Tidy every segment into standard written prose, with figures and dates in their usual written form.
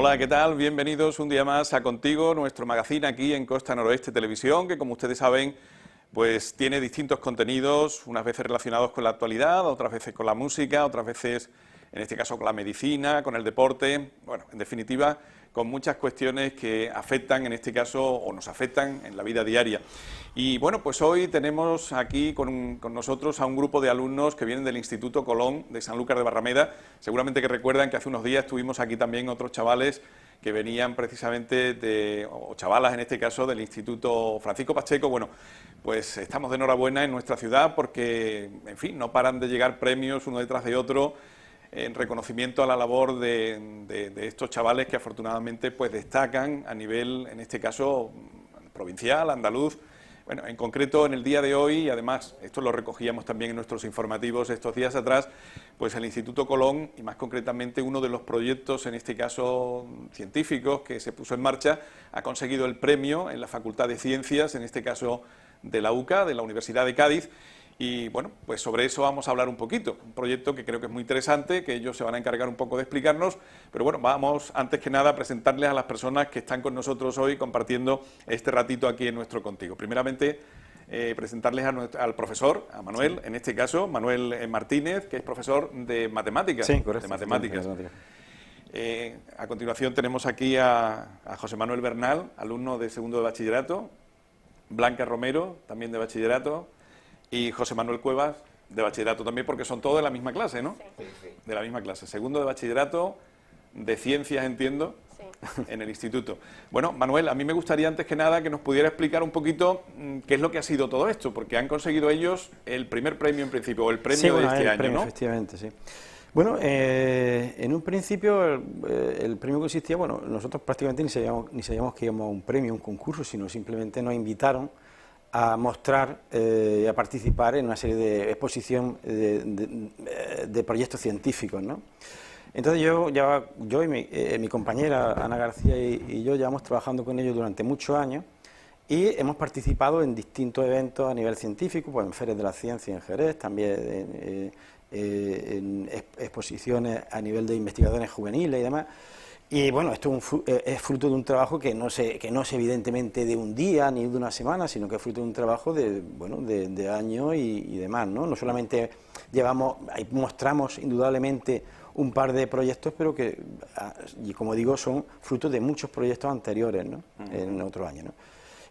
Hola, ¿qué tal? Bienvenidos un día más a Contigo, nuestro magazine aquí en Costa Noroeste Televisión, que como ustedes saben, pues tiene distintos contenidos, unas veces relacionados con la actualidad, otras veces con la música, otras veces, en este caso, con la medicina, con el deporte, bueno, en definitiva, con muchas cuestiones que afectan, en este caso, o nos afectan en la vida diaria. Y bueno, pues hoy tenemos aquí con nosotros a un grupo de alumnos que vienen del Instituto Colón de Sanlúcar de Barrameda. Seguramente que recuerdan que hace unos días tuvimos aquí también otros chavales que venían precisamente o chavalas en este caso, del Instituto Francisco Pacheco. Bueno, pues estamos de enhorabuena en nuestra ciudad porque, en fin, no paran de llegar premios uno detrás de otro en reconocimiento a la labor de estos chavales que afortunadamente pues destacan a nivel, en este caso, provincial, andaluz. Bueno, en concreto en el día de hoy, y además esto lo recogíamos también en nuestros informativos estos días atrás, pues el Instituto Colón, y más concretamente uno de los proyectos, en este caso científicos, que se puso en marcha, ha conseguido el premio en la Facultad de Ciencias, en este caso de la UCA, de la Universidad de Cádiz. Y bueno, pues sobre eso vamos a hablar un poquito, un proyecto que creo que es muy interesante, que ellos se van a encargar un poco de explicarnos, pero bueno, vamos antes que nada a presentarles a las personas que están con nosotros hoy compartiendo este ratito aquí en nuestro Contigo. Primeramente, presentarles al profesor, a Manuel, en este caso, Manuel Martínez, que es profesor de matemáticas. Sí, correcto. De matemáticas. A continuación tenemos aquí a José Manuel Bernal, alumno de segundo de bachillerato, Blanca Romero, también de bachillerato, y José Manuel Cuevas, de bachillerato también, porque son todos de la misma clase, ¿no? Sí. De la misma clase. Segundo de bachillerato, de ciencias, entiendo, Sí. en el instituto. Bueno, Manuel, a mí me gustaría antes que nada que nos pudiera explicar un poquito qué es lo que ha sido todo esto, porque han conseguido ellos el primer premio en principio, o el premio de este año, premio, ¿no? Efectivamente, sí. Bueno, en un principio el premio consistía, bueno, nosotros prácticamente ni sabíamos que íbamos a un premio, un concurso, sino simplemente nos invitaron a mostrar y a participar en una serie de exposición de proyectos científicos, ¿no? Entonces yo y mi compañera Ana García y yo llevamos trabajando con ellos durante muchos años y hemos participado en distintos eventos a nivel científico, pues en ferias de la ciencia en Jerez, también en exposiciones a nivel de investigadores juveniles y demás. Y bueno, esto es fruto de un trabajo que no es evidentemente de un día ni de una semana, sino que es fruto de un trabajo de años y demás, ¿no? No solamente ahí mostramos indudablemente un par de proyectos, pero que, y como digo, son frutos de muchos proyectos anteriores, ¿no? En otros años, ¿no?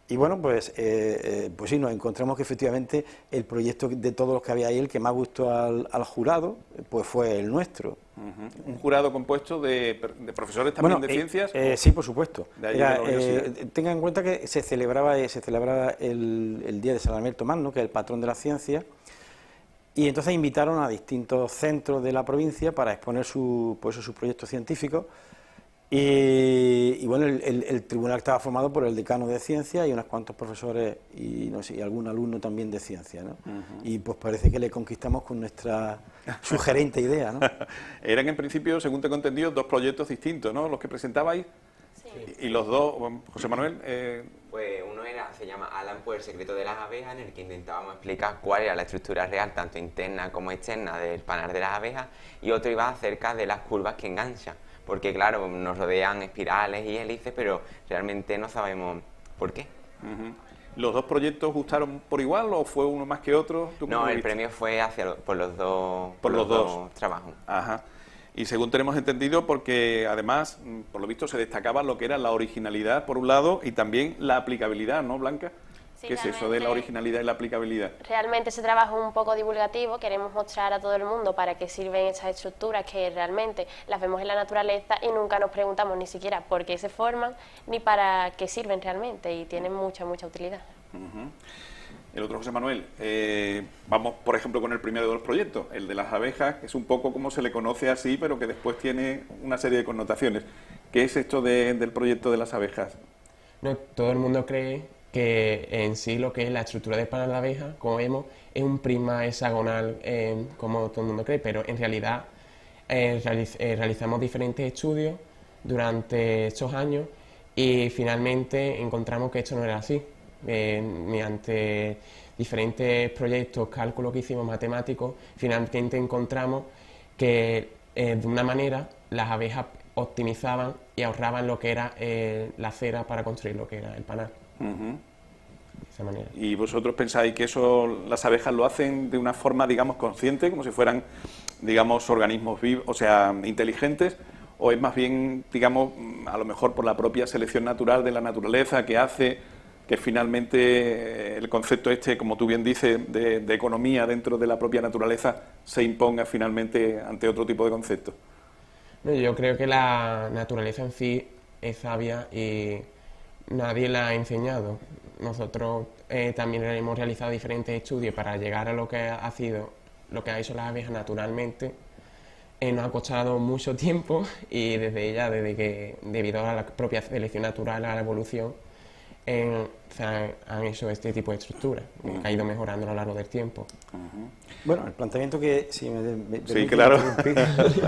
Y bueno, pues sí, nos encontramos que efectivamente el proyecto de todos los que había ahí, el que más gustó al jurado, pues fue el nuestro. Un jurado compuesto de profesores también de ciencias. Sí, por supuesto. De allí de la universidad. Tengan en cuenta que se celebraba el día de San Alberto Magno, que es el patrón de la ciencia, y entonces invitaron a distintos centros de la provincia para exponer sus proyectos científicos. Y bueno, el tribunal estaba formado por el decano de ciencia y unos cuantos profesores y no sé, y algún alumno también de ciencia, ¿no? Y pues parece que le conquistamos con nuestra sugerente idea, ¿no? Eran en principio, según tengo entendido, dos proyectos distintos, ¿no? Los que presentabais. Sí. Y los dos, José Manuel. Pues uno se llama Alan por el secreto de las abejas, en el que intentábamos explicar cuál era la estructura real, tanto interna como externa, del panar de las abejas, y otro iba acerca de las curvas que enganchan, porque claro, nos rodean espirales y hélices, pero realmente no sabemos por qué. ¿Los dos proyectos gustaron por igual o fue uno más que otro? No, el premio fue por los dos trabajos. Ajá. Y según tenemos entendido, porque además, por lo visto, se destacaba lo que era la originalidad, por un lado, y también la aplicabilidad, ¿no, Blanca? Sí, ¿Qué es eso de la originalidad y la aplicabilidad? Realmente ese trabajo es un poco divulgativo, queremos mostrar a todo el mundo para qué sirven estas estructuras que realmente las vemos en la naturaleza y nunca nos preguntamos ni siquiera por qué se forman ni para qué sirven realmente, y tienen mucha utilidad. El otro, José Manuel, vamos por ejemplo con el primero de los proyectos, el de las abejas, que es un poco como se le conoce así, pero que después tiene una serie de connotaciones. ¿Qué es esto del proyecto de las abejas? No, todo el mundo cree que en sí lo que es la estructura del panal de la abeja, como vemos, es un prisma hexagonal, como todo el mundo cree, pero en realidad realizamos diferentes estudios durante estos años y finalmente encontramos que esto no era así. Mediante diferentes proyectos, cálculos que hicimos matemáticos, finalmente encontramos que de una manera las abejas optimizaban y ahorraban lo que era la cera para construir lo que era el panal. De esa manera. ¿Y vosotros pensáis que eso las abejas lo hacen de una forma, digamos, consciente, como si fueran, digamos, organismos vivos, o sea, inteligentes, o es más bien, digamos, a lo mejor por la propia selección natural de la naturaleza que hace que finalmente el concepto este, como tú bien dices, de economía dentro de la propia naturaleza se imponga finalmente ante otro tipo de conceptos? Yo creo que la naturaleza en sí es sabia y nadie la ha enseñado. Nosotros también hemos realizado diferentes estudios para llegar a lo que ha sido, lo que ha hecho las abejas naturalmente. Nos ha costado mucho tiempo y desde que debido a la propia selección natural, a la evolución, han hecho este tipo de estructuras, que ha ido mejorando a lo largo del tiempo. Bueno, el planteamiento que... Si sí, claro.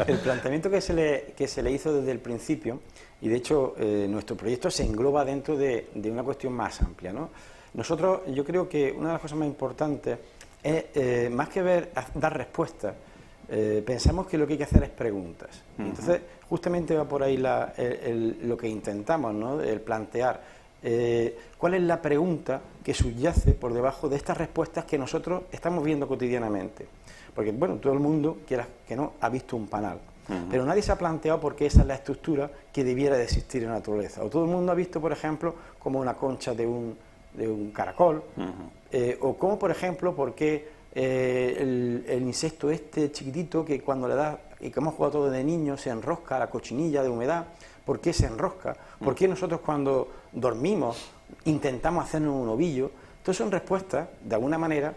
El planteamiento que se le hizo desde el principio, y de hecho nuestro proyecto se engloba dentro de una cuestión más amplia, ¿no? Nosotros, yo creo que una de las cosas más importantes es, más que dar respuestas, pensamos que lo que hay que hacer es preguntas. Entonces, justamente va por ahí lo que intentamos, ¿no? El plantear cuál es la pregunta que subyace por debajo de estas respuestas que nosotros estamos viendo cotidianamente. Porque, bueno, todo el mundo, quieras que no, ha visto un panal, pero nadie se ha planteado por qué esa es la estructura que debiera de existir en la naturaleza. O todo el mundo ha visto, por ejemplo, como una concha de un caracol, o como, por ejemplo, por qué el insecto este chiquitito que cuando le da, y que hemos jugado todo de niño, se enrosca la cochinilla de humedad. ¿Por qué se enrosca? ¿Por qué nosotros cuando dormimos intentamos hacernos un ovillo? Entonces son respuestas, de alguna manera,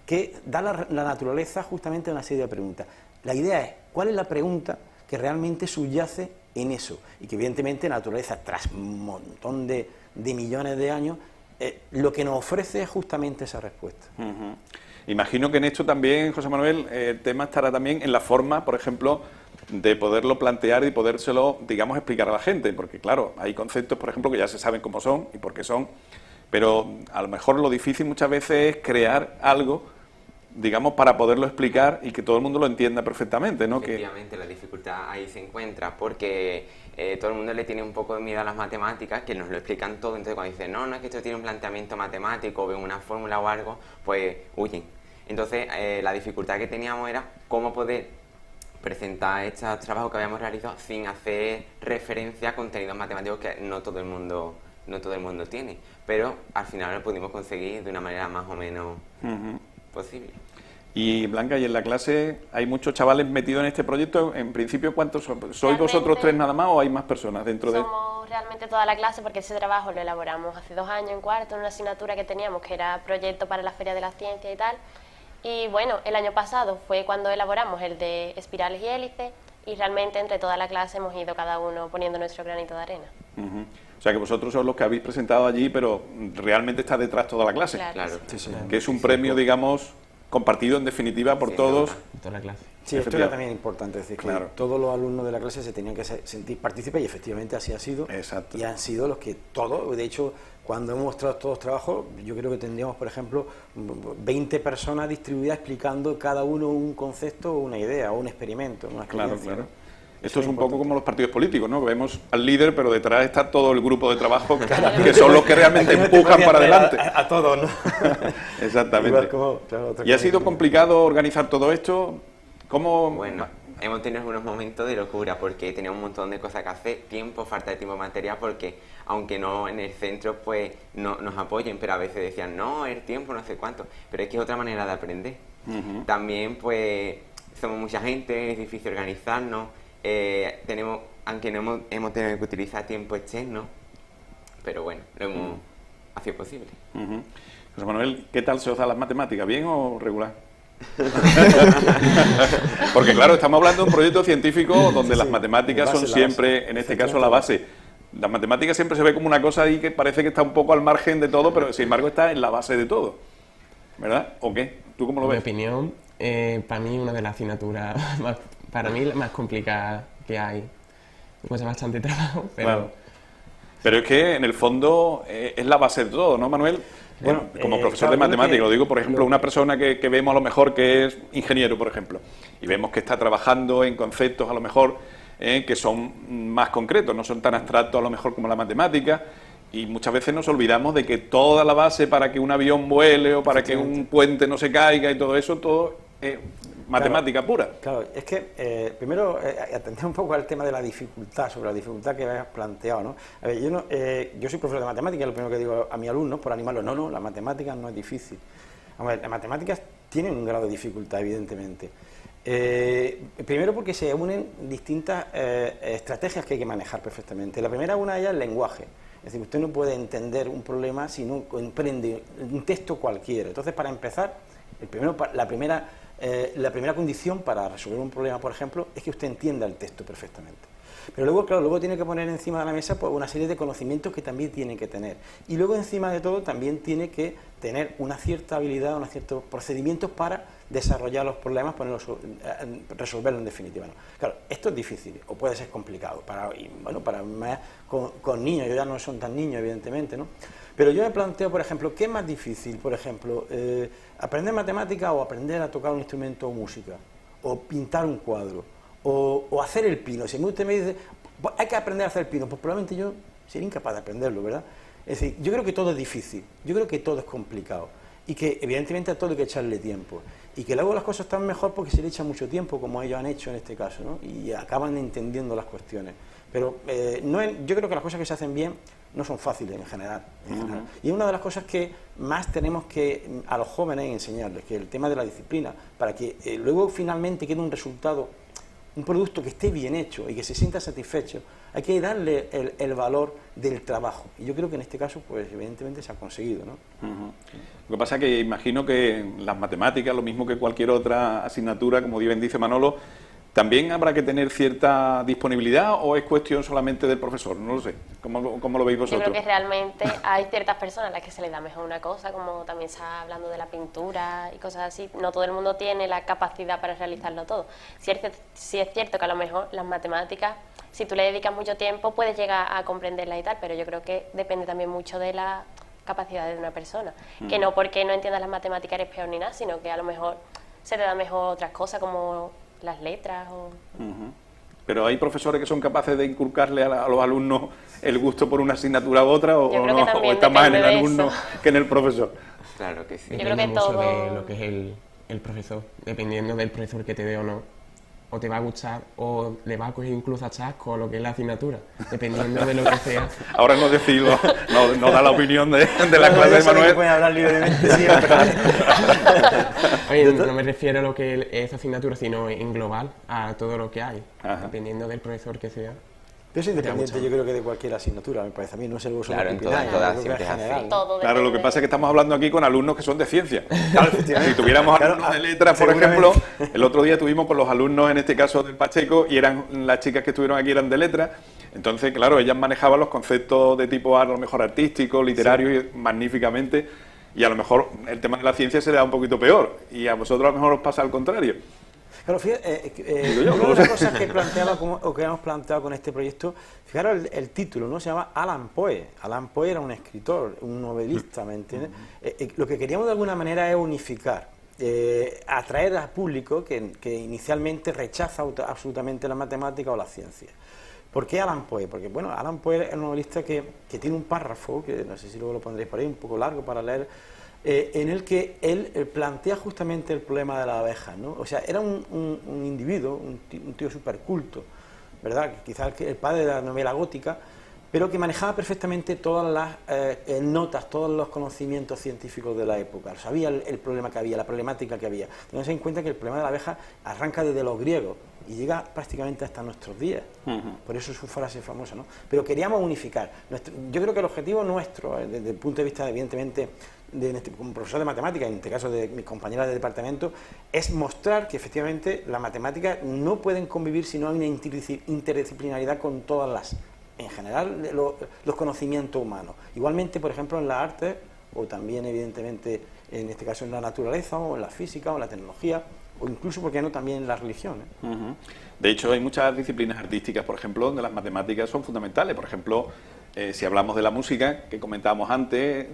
que da la naturaleza justamente a una serie de preguntas. La idea es, ¿cuál es la pregunta que realmente subyace en eso? Y que evidentemente la naturaleza, tras un montón de millones de años, lo que nos ofrece es justamente esa respuesta. Imagino que en esto también, José Manuel, el tema estará también en la forma, por ejemplo, de poderlo plantear y podérselo, digamos, explicar a la gente, porque claro, hay conceptos, por ejemplo, que ya se saben cómo son y por qué son, pero a lo mejor lo difícil muchas veces es crear algo, digamos, para poderlo explicar y que todo el mundo lo entienda perfectamente, ¿no? Efectivamente, la dificultad ahí se encuentra, porque todo el mundo le tiene un poco de miedo a las matemáticas, que nos lo explican todo, entonces cuando dicen, no, es que esto tiene un planteamiento matemático, o ven una fórmula o algo, pues huyen. Entonces, la dificultad que teníamos era cómo poder presentar estos trabajos que habíamos realizado sin hacer referencia a contenidos matemáticos que no todo el mundo tiene, pero al final lo pudimos conseguir de una manera más o menos posible. Y Blanca, ¿y en la clase hay muchos chavales metidos en este proyecto? En principio, ¿cuántos son? ¿Sois vosotros tres nada más o hay más personas dentro de...? Somos realmente toda la clase, porque ese trabajo lo elaboramos hace 2 años en cuarto, en una asignatura que teníamos que era proyecto para la Feria de la Ciencia y tal. Y bueno, el año pasado fue cuando elaboramos el de espirales y hélices, y realmente entre toda la clase hemos ido cada uno poniendo nuestro granito de arena. O sea que vosotros sois los que habéis presentado allí, pero realmente está detrás toda la clase. Claro. Sí. Que es un premio, digamos, compartido en definitiva por todos. Toda la clase. Sí, esto era también importante, es decir, claro, que todos los alumnos de la clase se tenían que sentir partícipes y efectivamente así ha sido. Exacto. Y han sido los que todos, de hecho, cuando hemos mostrado todos los trabajos, yo creo que tendríamos, por ejemplo, 20 personas distribuidas explicando cada uno un concepto o una idea o un experimento, una experiencia. Claro. Esto es un poco como los partidos políticos, ¿no? Vemos al líder, pero detrás está todo el grupo de trabajo que son los que realmente empujan para adelante. A todos, ¿no? Exactamente. ¿Y ha sido complicado organizar todo esto? ¿Cómo? Bueno, hemos tenido algunos momentos de locura porque teníamos un montón de cosas que hacer, falta de tiempo material, porque aunque no en el centro pues no nos apoyen, pero a veces decían, no, el tiempo, no sé cuánto, pero es que es otra manera de aprender. También pues somos mucha gente, es difícil organizarnos, aunque no hemos tenido que utilizar tiempo externo, pero bueno, lo hemos ha sido posible. José Manuel, ¿qué tal se os da las matemáticas? ¿Bien o regular? Porque claro, estamos hablando de un proyecto científico donde las matemáticas son siempre, en este caso, la base. Las matemáticas siempre se ve como una cosa ahí que parece que está un poco al margen de todo, pero sin embargo está en la base de todo. ¿Verdad? ¿O qué? ¿Tú cómo lo ves? En mi opinión, para mí una de las asignaturas para mí la más complicada que hay. Me cuesta bastante trabajo, pero... Claro. Pero es que en el fondo es la base de todo, ¿no, Manuel? Bueno, como profesor de matemáticas, lo digo, por ejemplo, una persona que vemos a lo mejor que es ingeniero, por ejemplo, y vemos que está trabajando en conceptos a lo mejor que son más concretos, no son tan abstractos a lo mejor como la matemática, y muchas veces nos olvidamos de que toda la base para que un avión vuele o para que un puente no se caiga y todo eso, todo es matemática pura. Claro, es que primero atender un poco al tema de la dificultad, sobre la dificultad que habías planteado, ¿no? A ver, yo soy profesor de matemáticas, lo primero que digo a mis alumnos, por animarlos, no, la matemática no es difícil. Vamos a ver, las matemáticas tienen un grado de dificultad, evidentemente. Primero porque se unen distintas estrategias que hay que manejar perfectamente. La primera, una de ellas, es el lenguaje. Es decir, usted no puede entender un problema si no comprende un texto cualquiera. Entonces, para empezar, la primera condición para resolver un problema, por ejemplo, es que usted entienda el texto perfectamente. Pero luego, claro, luego tiene que poner encima de la mesa pues, una serie de conocimientos que también tiene que tener. Y luego, encima de todo, también tiene que tener una cierta habilidad, unos ciertos procedimientos para desarrollar los problemas, resolverlos en definitiva, ¿no? Claro, esto es difícil o puede ser complicado para más con niños, ellos ya no son tan niños, evidentemente, ¿no? Pero yo me planteo, por ejemplo, ¿qué es más difícil? Por ejemplo, aprender matemática o aprender a tocar un instrumento o música, o pintar un cuadro, o hacer el pino. Si usted me dice, pues hay que aprender a hacer el pino, pues probablemente yo sería incapaz de aprenderlo, ¿verdad? Es decir, yo creo que todo es difícil, yo creo que todo es complicado, y que evidentemente a todo hay que echarle tiempo, y que luego las cosas están mejor porque se le echa mucho tiempo, como ellos han hecho en este caso, ¿no? Y acaban entendiendo las cuestiones. Pero yo creo que las cosas que se hacen bien no son fáciles en general. Y es una de las cosas que más tenemos que a los jóvenes enseñarles, que es el tema de la disciplina, para que luego finalmente quede un resultado, un producto que esté bien hecho y que se sienta satisfecho. Hay que darle el valor del trabajo. Y yo creo que en este caso, pues evidentemente se ha conseguido, ¿no? Lo que pasa es que imagino que las matemáticas, lo mismo que cualquier otra asignatura, como bien dice Manolo, ¿también habrá que tener cierta disponibilidad o es cuestión solamente del profesor? No lo sé. ¿Cómo lo veis vosotros? Yo creo que realmente hay ciertas personas a las que se les da mejor una cosa, como también está hablando de la pintura y cosas así. No todo el mundo tiene la capacidad para realizarlo todo. Sí es cierto que a lo mejor las matemáticas, si tú le dedicas mucho tiempo, puedes llegar a comprenderlas y tal, pero yo creo que depende también mucho de la capacidad de una persona. Que no porque no entiendas las matemáticas eres peor ni nada, sino que a lo mejor se te da mejor otras cosas como las letras o... Pero hay profesores que son capaces de inculcarle a los alumnos el gusto por una asignatura u otra, o no, o está más en el alumno que en el profesor. Claro que sí. Yo creo que Depende mucho todo... de lo que es el profesor, dependiendo del profesor que te dé o no, o te va a gustar o le va a coger incluso a chasco lo que es la asignatura, dependiendo de lo que sea. Ahora no decirlo, no da la opinión de la clase de Manuel. Pueden hablar libremente, sí, Oye, no me refiero a lo que es esa asignatura, sino en global, a todo lo que hay, dependiendo del profesor que sea. Pero es independiente, yo creo que de cualquier asignatura, me parece a mí, no sé, claro, en todas siempre es así. Claro, lo que pasa es que estamos hablando aquí con alumnos que son de ciencia. Claro, si tuviéramos alumnos de letras, por ejemplo, el otro día tuvimos con los alumnos, en este caso del Pacheco, y las chicas que estuvieron aquí eran de letras. Entonces, claro, ellas manejaban los conceptos de tipo a lo mejor artístico, literario, magníficamente, y a lo mejor el tema de la ciencia se le da un poquito peor, y a vosotros a lo mejor os pasa al contrario. Claro, fíjate, una de las cosas que hemos planteado con este proyecto, fijaros el título, ¿no? Se llama Alan Poe. Alan Poe era un escritor, un novelista, ¿me entiendes? Lo que queríamos de alguna manera es unificar, atraer al público que inicialmente rechaza absolutamente la matemática o la ciencia. ¿Por qué Alan Poe? Porque, bueno, Alan Poe es un novelista que tiene un párrafo, que no sé si luego lo pondréis por ahí, un poco largo para leer, en el que él plantea justamente el problema de la abeja, ¿no? O sea, era un individuo, un tío súper culto, ¿verdad? Quizás el padre de la novela gótica, pero que manejaba perfectamente todas las notas, todos los conocimientos científicos de la época. Sabía el problema que había, la problemática que había. Tenemos en cuenta que el problema de la abeja arranca desde los griegos y llega prácticamente hasta nuestros días. Por eso es su frase famosa, ¿no? Pero queríamos unificar. Yo creo que el objetivo nuestro, desde el punto de vista, evidentemente, como profesor de matemáticas, en este caso de mis compañeras de departamento, es mostrar que efectivamente las matemáticas no pueden convivir si no hay una interdisciplinaridad con todas las, en general, los conocimientos humanos. Igualmente, por ejemplo, en la arte, o también evidentemente en este caso en la naturaleza, o en la física, o en la tecnología, o incluso, ¿por qué no?, también en la religión, ¿eh? De hecho, hay muchas disciplinas artísticas, por ejemplo, donde las matemáticas son fundamentales. Por ejemplo, si hablamos de la música, que comentábamos antes,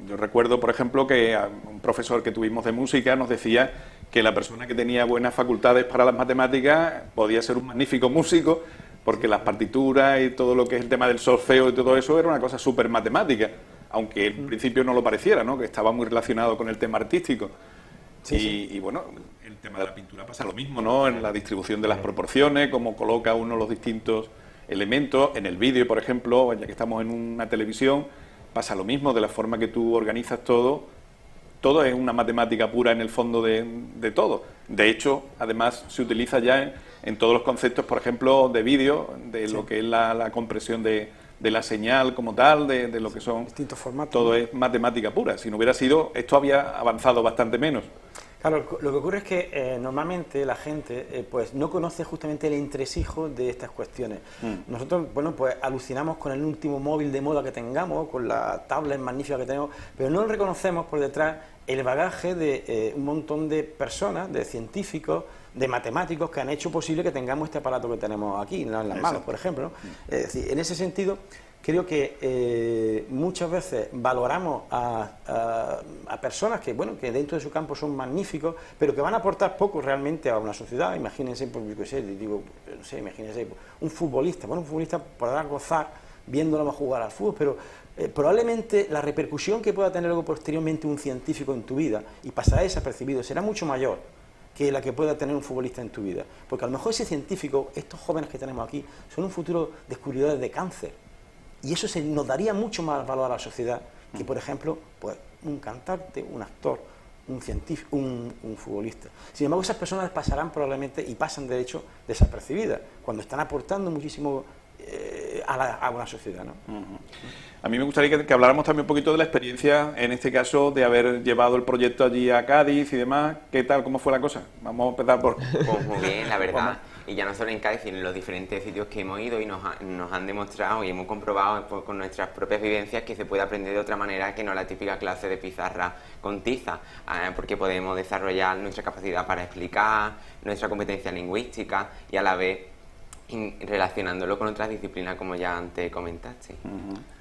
yo recuerdo, por ejemplo, que un profesor que tuvimos de música nos decía que la persona que tenía buenas facultades para las matemáticas podía ser un magnífico músico, porque las partituras y todo lo que es el tema del solfeo y todo eso era una cosa súper matemática, aunque en principio no lo pareciera, ¿no? Que estaba muy relacionado con el tema artístico. Y bueno, el tema de la pintura pasa lo mismo, ¿no? En la distribución de las proporciones, cómo coloca uno los distintos elementos. En el vídeo, por ejemplo, ya que estamos en una televisión, pasa lo mismo, de la forma que tú organizas todo. Todo es una matemática pura en el fondo de todo. De hecho, además, se utiliza ya en todos los conceptos, por ejemplo, de vídeo, de lo que es la compresión de la señal como tal, de lo que son distintos formatos. Todo es matemática pura. Si no hubiera sido, esto había avanzado bastante menos. Claro, lo que ocurre es que normalmente la gente pues no conoce justamente el entresijo de estas cuestiones. Nosotros, bueno, pues alucinamos con el último móvil de moda que tengamos, con la tablet magnífica que tenemos, pero no reconocemos por detrás el bagaje de un montón de personas, de científicos, de matemáticos que han hecho posible que tengamos este aparato que tenemos aquí en las manos, por ejemplo, ¿no? Es decir, en ese sentido, creo que muchas veces valoramos a personas que, bueno, que dentro de su campo son magníficos, pero que van a aportar poco realmente a una sociedad. Imagínense, pues, yo qué sé, digo, no sé, imagínense, un futbolista. Bueno, un futbolista podrá gozar viéndolo jugar al fútbol, pero probablemente la repercusión que pueda tener luego posteriormente un científico en tu vida y pasará desapercibido será mucho mayor que la que pueda tener un futbolista en tu vida. Porque a lo mejor ese científico, estos jóvenes que tenemos aquí, son un futuro descubridores de cáncer. Y eso nos daría mucho más valor a la sociedad que, por ejemplo, pues, un cantante, un actor, un científico, un futbolista. Sin embargo, esas personas pasarán probablemente, y pasan de hecho, desapercibidas, cuando están aportando muchísimo a una sociedad, ¿no? A mí me gustaría que habláramos también un poquito de la experiencia, en este caso, de haber llevado el proyecto allí a Cádiz y demás. ¿Qué tal? ¿Cómo fue la cosa? Vamos a empezar por... Pues muy bien, la verdad. Y ya no solo en Cádiz, sino en los diferentes sitios que hemos ido y nos han demostrado y hemos comprobado pues, con nuestras propias vivencias que se puede aprender de otra manera que no la típica clase de pizarra con tiza, porque podemos desarrollar nuestra capacidad para explicar, nuestra competencia lingüística y a la vez relacionándolo con otras disciplinas, como ya antes comentaste.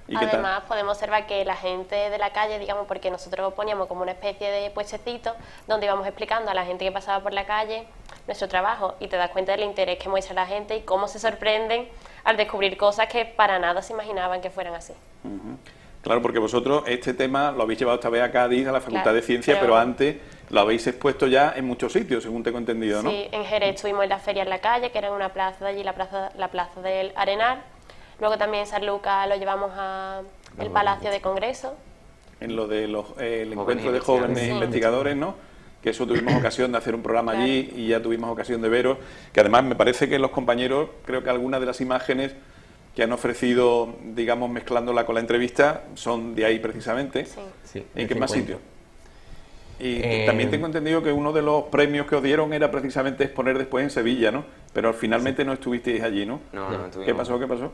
¿Y qué tal? Además, podemos observar que la gente de la calle, digamos, porque nosotros poníamos como una especie de puestecito donde íbamos explicando a la gente que pasaba por la calle nuestro trabajo, y te das cuenta del interés que muestra la gente y cómo se sorprenden al descubrir cosas que para nada se imaginaban que fueran así. Claro, porque vosotros este tema lo habéis llevado esta vez a Cádiz, a la Facultad Claro, de Ciencias, pero antes lo habéis expuesto ya en muchos sitios, según tengo entendido, ¿no? Sí, en Jerez estuvimos en la Feria en la Calle, que era en una plaza de allí, la plaza del Arenal. Luego también en San Lucas lo llevamos al Palacio de Congreso. En lo de el encuentro de jóvenes investigadores, ¿no? Que eso tuvimos ocasión de hacer un programa allí y ya tuvimos ocasión de veros, que además me parece que los compañeros, creo que algunas de las imágenes que han ofrecido, digamos, mezclándola con la entrevista, son de ahí precisamente. Sí, ¿En qué más sitios? Y también tengo entendido que uno de los premios que os dieron era precisamente exponer después en Sevilla, ¿no? Pero finalmente no estuvisteis allí, ¿no? No estuvimos. ¿Qué pasó? ¿Qué pasó?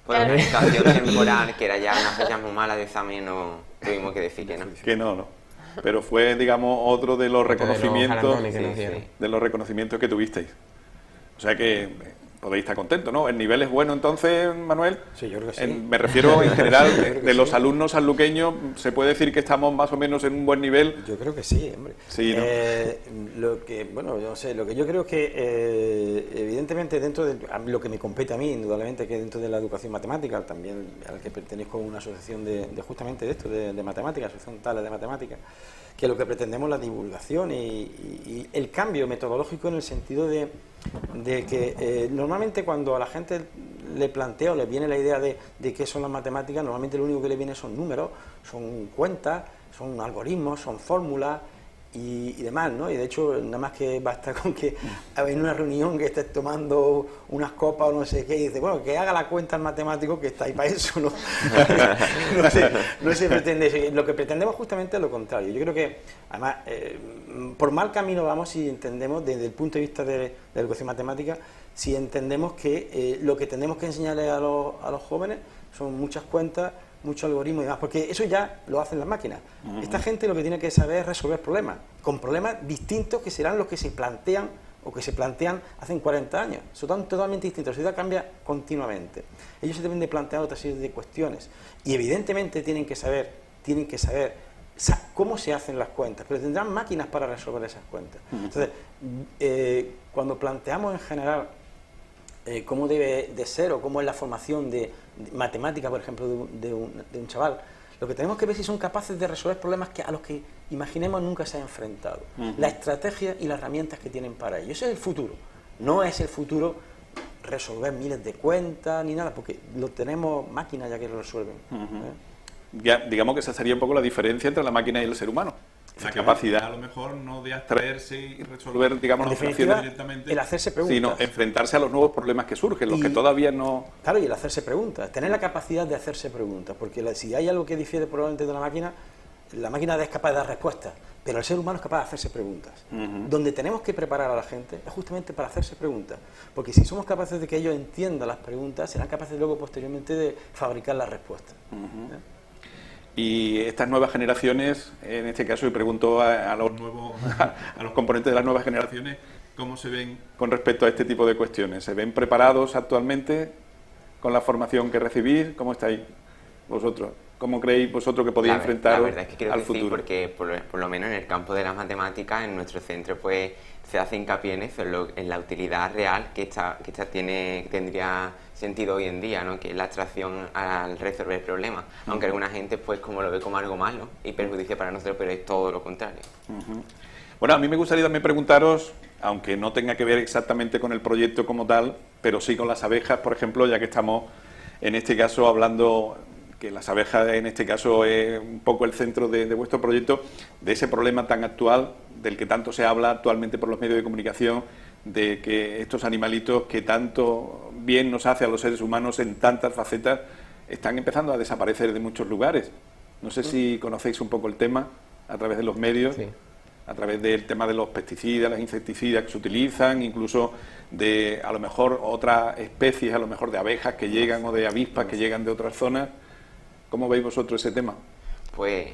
Por la situación temporal, que era ya una fecha muy mala de examen, no tuvimos que decir que no. Que no. Pero fue, digamos, otro de los reconocimientos de los reconocimientos que tuvisteis. O sea que podéis estar contentos, ¿no? ¿El nivel es bueno entonces, Manuel? Sí, yo creo que sí. Me refiero en general, de los alumnos sanluqueños, ¿se puede decir que estamos más o menos en un buen nivel? Yo creo que sí, hombre. Sí, ¿no? Lo que, bueno, yo no sé, lo que yo creo que evidentemente dentro de lo que me compete a mí, indudablemente que dentro de la educación matemática, también al que pertenezco a una asociación de justamente de esto, de matemáticas, asociación Tales de matemáticas, que lo que pretendemos es la divulgación y el cambio metodológico en el sentido de que normalmente cuando a la gente le planteo, le viene la idea de qué son las matemáticas, normalmente lo único que le viene son números, son cuentas, son algoritmos, son fórmulas y demás, ¿no? Y de hecho, nada más que basta con que en una reunión que estés tomando unas copas o no sé qué, y dices, bueno, que haga la cuenta el matemático que está ahí para eso, ¿no? no se pretende. Lo que pretendemos justamente es lo contrario. Yo creo que, además, por mal camino vamos si entendemos, desde el punto de vista de la educación matemática, si entendemos que lo que tenemos que enseñarle a los jóvenes son muchas cuentas, mucho algoritmo y demás, porque eso ya lo hacen las máquinas. Esta gente lo que tiene que saber es resolver problemas, con problemas distintos que serán los que se plantean o que se plantean hace 40 años. Son totalmente distintos, la sociedad cambia continuamente. Ellos se deben de plantear otra serie de cuestiones y evidentemente tienen que saber cómo se hacen las cuentas, pero tendrán máquinas para resolver esas cuentas. Entonces, cuando planteamos en general cómo debe de ser o cómo es la formación de matemática, por ejemplo, de un chaval, lo que tenemos que ver si son capaces de resolver problemas a los que, imaginemos, nunca se han enfrentado. La estrategia y las herramientas que tienen para ello. Ese es el futuro. No es el futuro resolver miles de cuentas ni nada, porque lo tenemos máquinas ya que lo resuelven. Ya, digamos que esa sería un poco la diferencia entre la máquina y el ser humano. La capacidad, a lo mejor, no de abstraerse y resolver, digamos, las operaciones directamente, el hacerse preguntas, sino enfrentarse a los nuevos problemas que surgen, los que todavía no... Claro, y el hacerse preguntas, tener la capacidad de hacerse preguntas, porque si hay algo que difiere probablemente de la máquina es capaz de dar respuestas, pero el ser humano es capaz de hacerse preguntas. Donde tenemos que preparar a la gente es justamente para hacerse preguntas, porque si somos capaces de que ellos entiendan las preguntas, serán capaces luego, posteriormente, de fabricar las respuestas. Y estas nuevas generaciones, en este caso, y pregunto a los componentes de las nuevas generaciones, ¿cómo se ven con respecto a este tipo de cuestiones? ¿Se ven preparados actualmente con la formación que recibís? ¿Cómo estáis vosotros? ¿Cómo creéis vosotros que podéis enfrentaros al futuro? La verdad es que creo que sí, porque por lo menos en el campo de las matemáticas, en nuestro centro, pues se hace hincapié en eso, en la utilidad real que esta tendría sentido hoy en día, ¿no? Que es la abstracción al resolver problemas, aunque alguna gente pues como lo ve como algo malo y perjudicia para nosotros, pero es todo lo contrario. Bueno, a mí me gustaría también preguntaros, aunque no tenga que ver exactamente con el proyecto como tal, pero sí con las abejas, por ejemplo, ya que estamos en este caso hablando, que las abejas en este caso es un poco el centro de vuestro proyecto, de ese problema tan actual, del que tanto se habla actualmente por los medios de comunicación, de que estos animalitos que tanto bien nos hace a los seres humanos en tantas facetas, están empezando a desaparecer de muchos lugares. No sé si conocéis un poco el tema a través de los medios, a través del tema de los pesticidas, las insecticidas que se utilizan, incluso de a lo mejor otras especies, a lo mejor de abejas que llegan o de avispas que llegan de otras zonas. ¿Cómo veis vosotros ese tema? Pues...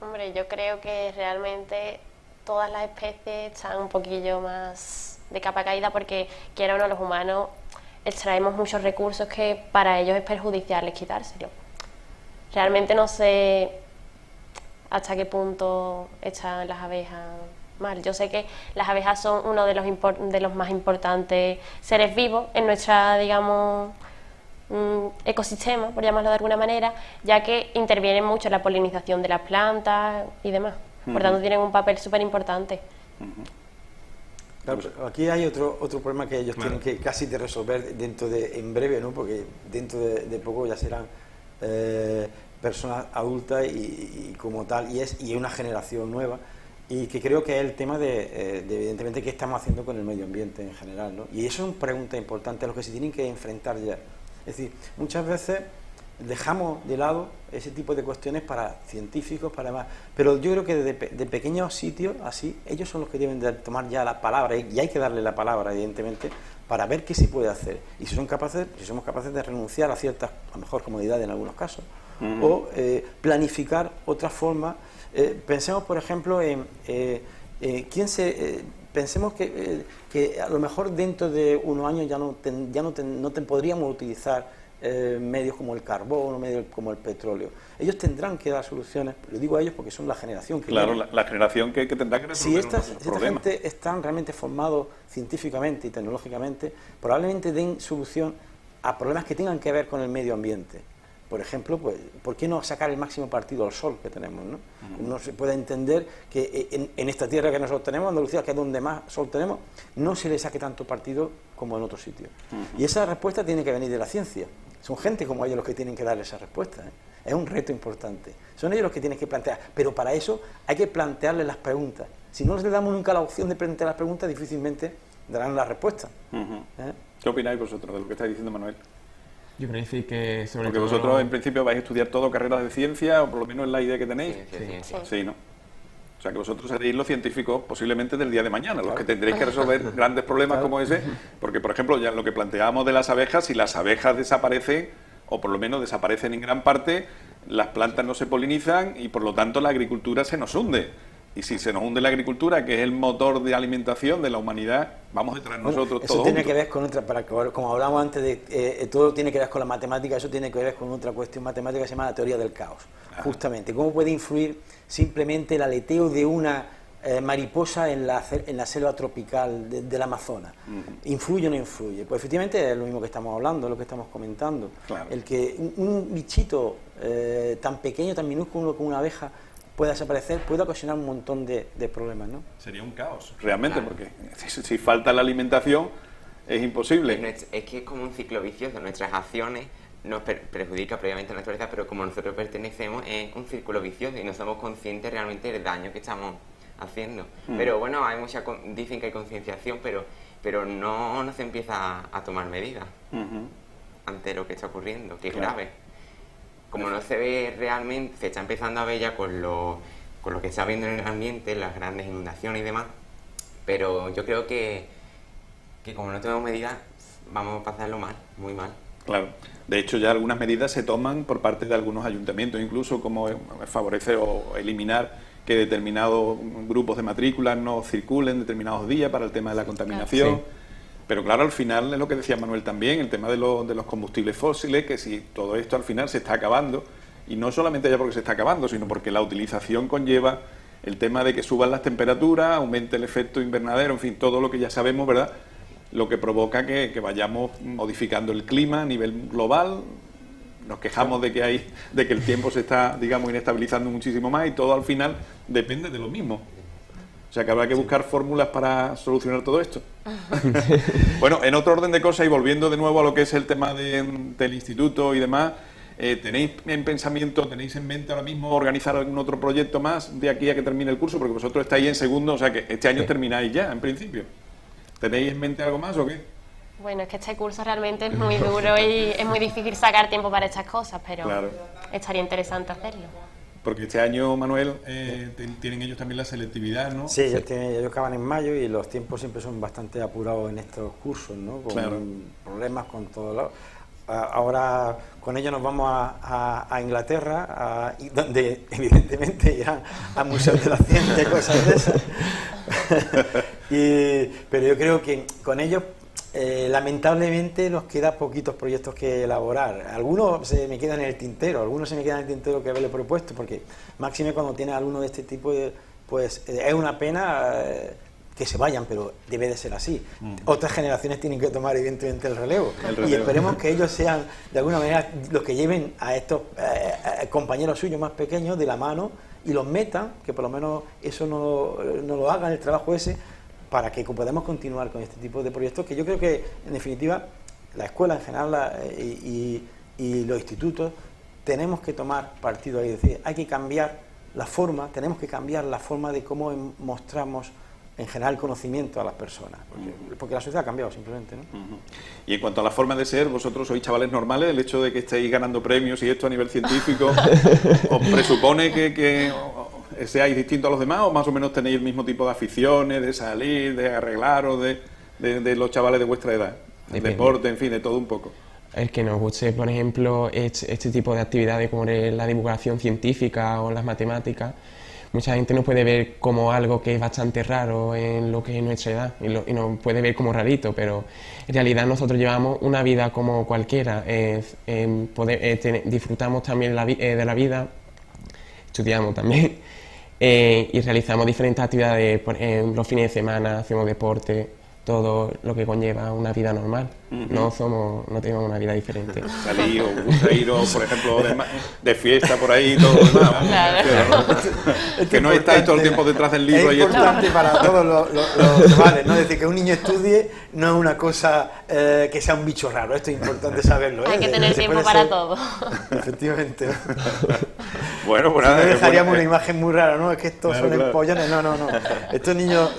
Hombre, yo creo que realmente todas las especies están un poquillo más de capa caída porque, quiera o no, los humanos extraemos muchos recursos que para ellos es perjudicial quitárselos. Realmente no sé hasta qué punto están las abejas mal. Yo sé que las abejas son uno de los más importantes seres vivos en nuestra, digamos, ecosistema, por llamarlo de alguna manera, ya que intervienen mucho en la polinización de las plantas y demás. Por tanto, tienen un papel súper importante. Claro, aquí hay otro problema que ellos tienen que casi de resolver en breve, ¿no? Porque dentro de poco ya serán personas adultas y como tal, y una generación nueva, y que creo que es el tema de evidentemente qué estamos haciendo con el medio ambiente en general, ¿no? Y eso es una pregunta importante a lo que se tienen que enfrentar ya. Es decir, muchas veces dejamos de lado ese tipo de cuestiones para científicos, para demás, pero yo creo que de pequeños sitios así, ellos son los que deben de tomar ya la palabra, y hay que darle la palabra, evidentemente, para ver qué se puede hacer, y si somos capaces de renunciar a ciertas, a lo mejor, comodidades en algunos casos, o planificar otras formas. Pensemos, por ejemplo, en pensemos que a lo mejor dentro de unos años ya no podríamos utilizar medios como el carbón o medios como el petróleo. Ellos tendrán que dar soluciones, lo digo a ellos porque son la generación que... Claro, la generación que tendrá que resolver esta gente están realmente formados científicamente y tecnológicamente, probablemente den solución a problemas que tengan que ver con el medio ambiente. Por ejemplo, pues, ¿por qué no sacar el máximo partido al sol que tenemos, ¿no? No se puede entender que en esta tierra que nosotros tenemos, Andalucía, que es donde más sol tenemos, no se le saque tanto partido como en otros sitios. Y esa respuesta tiene que venir de la ciencia. Son gente como ellos los que tienen que darle esa respuesta, ¿eh? Es un reto importante. Son ellos los que tienen que plantear. Pero para eso hay que plantearles las preguntas. Si no les damos nunca la opción de plantear las preguntas, difícilmente darán la respuesta. ¿Qué opináis vosotros de lo que está diciendo Manuel? Yo creo decir que sobre Porque todo... vosotros en principio vais a estudiar todo carreras de ciencia, o por lo menos es la idea que tenéis. Sí, ¿no? O sea que vosotros seréis los científicos posiblemente del día de mañana, los que tendréis que resolver grandes problemas como ese, porque por ejemplo ya lo que planteábamos de las abejas, si las abejas desaparecen, o por lo menos desaparecen en gran parte, las plantas no se polinizan y por lo tanto la agricultura se nos hunde. Y si se nos hunde la agricultura, que es el motor de alimentación de la humanidad, vamos detrás de nosotros eso todos tiene juntos. que ver con otra, como hablamos antes, de todo tiene que ver con la matemática, eso tiene que ver con otra cuestión matemática que se llama la teoría del caos. Ajá. Justamente, ¿cómo puede influir simplemente el aleteo de una mariposa en la selva tropical del Amazonas? ¿Influye o no influye? Pues efectivamente es lo mismo que estamos hablando, lo que estamos comentando. Claro. El que un bichito tan pequeño, tan minúsculo como una abeja pueda desaparecer, puede ocasionar un montón de problemas, ¿no? Sería un caos, realmente, porque si falta la alimentación es imposible. Es que es como un ciclo vicioso. Nuestras acciones nos perjudican previamente a la naturaleza, pero como nosotros pertenecemos, es un círculo vicioso y no somos conscientes realmente del daño que estamos haciendo. Pero bueno, dicen que hay concienciación, pero no se empieza a tomar medidas ante lo que está ocurriendo, que es grave. Como no se ve realmente, se está empezando a ver ya con lo que está viendo en el ambiente, las grandes inundaciones y demás, pero yo creo que como no tenemos medidas, vamos a pasarlo mal, muy mal. Claro. De hecho, ya algunas medidas se toman por parte de algunos ayuntamientos, incluso como favorecer o eliminar que determinados grupos de matrículas no circulen determinados días para el tema de la contaminación. Sí. Pero claro, al final es lo que decía Manuel también, el tema de los combustibles fósiles, que si todo esto al final se está acabando, y no solamente ya porque se está acabando, sino porque la utilización conlleva el tema de que suban las temperaturas, aumente el efecto invernadero, en fin, todo lo que ya sabemos, ¿verdad? Lo que provoca que vayamos modificando el clima a nivel global. Nos quejamos de que el tiempo se está, digamos, inestabilizando muchísimo más, y todo al final depende de lo mismo. O sea que habrá que buscar fórmulas para solucionar todo esto. Bueno, en otro orden de cosas, y volviendo de nuevo a lo que es el tema del instituto y demás, ¿tenéis en pensamiento, tenéis en mente ahora mismo organizar algún otro proyecto más de aquí a que termine el curso? Porque vosotros estáis en segundo, o sea que este año termináis ya, en principio. ¿Tenéis en mente algo más o qué? Bueno, es que este curso realmente es muy duro y es muy difícil sacar tiempo para estas cosas, pero Claro. estaría interesante hacerlo. Porque este año, Manuel, tienen ellos también la selectividad, ¿no? Sí, ellos acaban en mayo y los tiempos siempre son bastante apurados en estos cursos, ¿no? Con problemas con todo. Ahora con ellos nos vamos a Inglaterra, donde evidentemente irán a museos de la ciencia y cosas de esas. Pero yo creo que con ellos lamentablemente nos quedan poquitos proyectos que elaborar. Algunos se me quedan en el tintero, que haberle propuesto, porque máxime cuando tienes alumnos de este tipo, pues es una pena que se vayan, pero debe de ser así. Otras generaciones tienen que tomar evidentemente el relevo. Y esperemos que ellos sean de alguna manera los que lleven a estos compañeros suyos más pequeños de la mano y los metan, que por lo menos eso no lo hagan, el trabajo ese, para que podamos continuar con este tipo de proyectos, que yo creo que, en definitiva, la escuela en general y los institutos tenemos que tomar partido ahí, es decir, hay que cambiar la forma, tenemos que cambiar la forma de cómo mostramos en general el conocimiento a las personas, porque la sociedad ha cambiado simplemente, ¿no? Y en cuanto a la forma de ser, vosotros sois chavales normales, el hecho de que estéis ganando premios y esto a nivel científico, ¿os presupone que seáis distintos a los demás, o más o menos tenéis el mismo tipo de aficiones, de salir, de arreglaros, de los chavales de vuestra edad? El deporte, en fin, de todo un poco. El que nos guste, por ejemplo, este tipo de actividades como la divulgación científica o las matemáticas, mucha gente nos puede ver como algo que es bastante raro en lo que es nuestra edad y nos puede ver como rarito, pero en realidad nosotros llevamos una vida como cualquiera, disfrutamos también de la vida, estudiamos también y realizamos diferentes actividades los fines de semana, hacemos deporte, todo lo que conlleva una vida normal. No tenemos una vida diferente. Salir, o gusta iros, por ejemplo, de fiesta por ahí y todo lo demás. Claro. Que no estáis todo el tiempo detrás del libro. Es importante para todos los chavales, ¿no? Es decir, que un niño estudie no es una cosa que sea un bicho raro, esto es importante saberlo. Hay que tener tiempo para todo. Efectivamente. Bueno, pues Si nada, no dejaríamos una imagen muy rara, ¿no? Es que estos Claro, son claro. empollones. No. Estos niños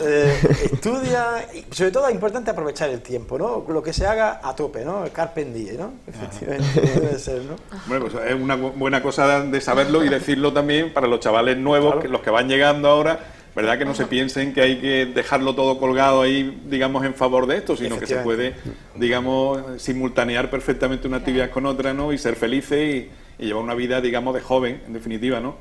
estudian, y sobre todo es importante aprovechar el tiempo, ¿no? Lo que se haga a tope, ¿no? El carpe diem, ¿no? Efectivamente, debe ser, ¿no? Bueno, pues es una buena cosa de saberlo y decirlo también para los chavales nuevos, Claro. los que van llegando ahora, ¿verdad? Que no se piensen que hay que dejarlo todo colgado ahí, digamos, en favor de esto, sino que se puede, digamos, simultanear perfectamente una actividad con otra, ¿no? Y ser felices y llevar una vida, digamos, de joven, en definitiva, ¿no?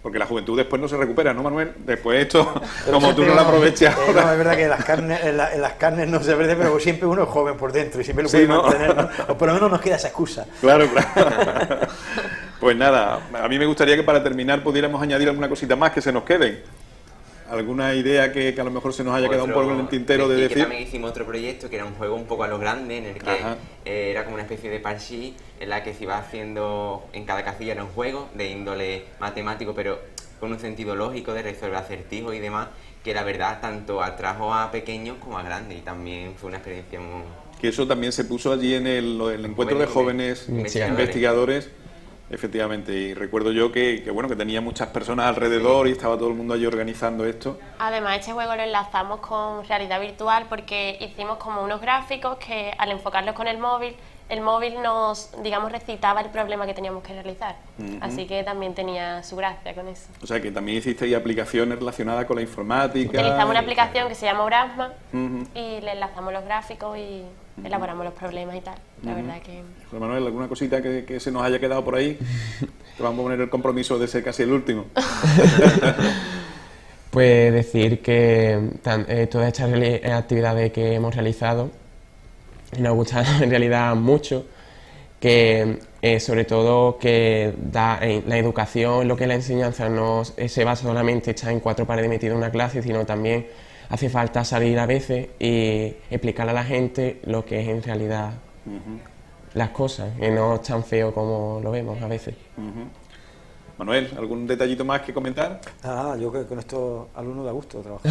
Porque la juventud después no se recupera, ¿no, Manuel? Después esto, Pero como tú siempre no la uno- aprovechas no, ahora. es verdad que en las carnes no se pierde, pero siempre uno es joven por dentro y siempre lo Sí, puede ¿no? mantener, ¿no? O por lo menos nos queda esa excusa. Claro, claro. Pues nada, a mí me gustaría que para terminar pudiéramos añadir alguna cosita más que se nos queden. ¿Alguna idea que a lo mejor se nos haya quedado un poco en el tintero de Que decir? también hicimos otro proyecto que era un juego un poco a lo grande, en el que Ajá. era como una especie de parchís en la que se iba haciendo, en cada casilla era un juego de índole matemático, pero con un sentido lógico de resolver acertijos y demás, que la verdad tanto atrajo a pequeños como a grandes, y también fue una experiencia muy... Que eso también se puso allí en el encuentro de jóvenes investigadores. Efectivamente, y recuerdo yo que bueno, que tenía muchas personas alrededor y estaba todo el mundo allí organizando esto. Además, este juego lo enlazamos con realidad virtual porque hicimos como unos gráficos que al enfocarlos con el móvil nos, digamos, recitaba el problema que teníamos que realizar. Así que también tenía su gracia con eso. O sea, que también hicisteis aplicaciones relacionadas con la informática. Utilizamos una aplicación que se llama Urasma y le enlazamos los gráficos y elaboramos los problemas y tal. La verdad que... Juan Manuel, ¿alguna cosita que se nos haya quedado por ahí? Te vamos a poner el compromiso de ser casi el último. Pues decir que todas estas actividades que hemos realizado nos ha gustado en realidad mucho, que sobre todo que la educación, lo que es la enseñanza, no se basa solamente estar en cuatro paredes metido en una clase, sino también hace falta salir a veces y explicar a la gente lo que es en realidad las cosas, que no es tan feo como lo vemos a veces. Manuel, ¿algún detallito más que comentar? Nada, yo creo que con estos alumnos da gusto trabajar.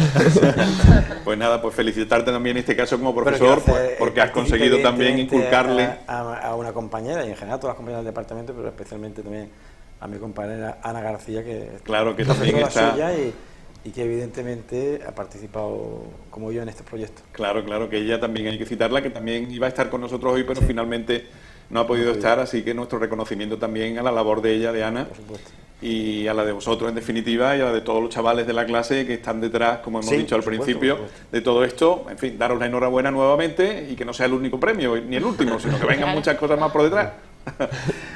Pues nada, pues felicitarte también en este caso como Pero profesor, quiero hacer, porque has conseguido también evidentemente, inculcarle... a una compañera y en general a todas las compañeras del departamento, pero especialmente también a mi compañera Ana García, que Claro que es también profesora está... suya y que evidentemente ha participado como yo en este proyecto. Claro, claro, que ella también hay que citarla, que también iba a estar con nosotros hoy, pero finalmente no ha podido estar, así que nuestro reconocimiento también a la labor de ella, de Ana, Por supuesto. y a la de vosotros en definitiva, y a la de todos los chavales de la clase que están detrás, como hemos Sí, dicho al por supuesto, principio, por supuesto. de todo esto. En fin, daros la enhorabuena nuevamente y que no sea el único premio, ni el último, sino que vengan muchas cosas más por detrás.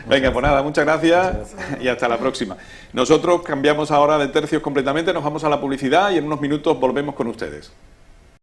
Venga, pues nada, muchas gracias y hasta la próxima. Nosotros cambiamos ahora de tercios completamente, nos vamos a la publicidad y en unos minutos volvemos con ustedes.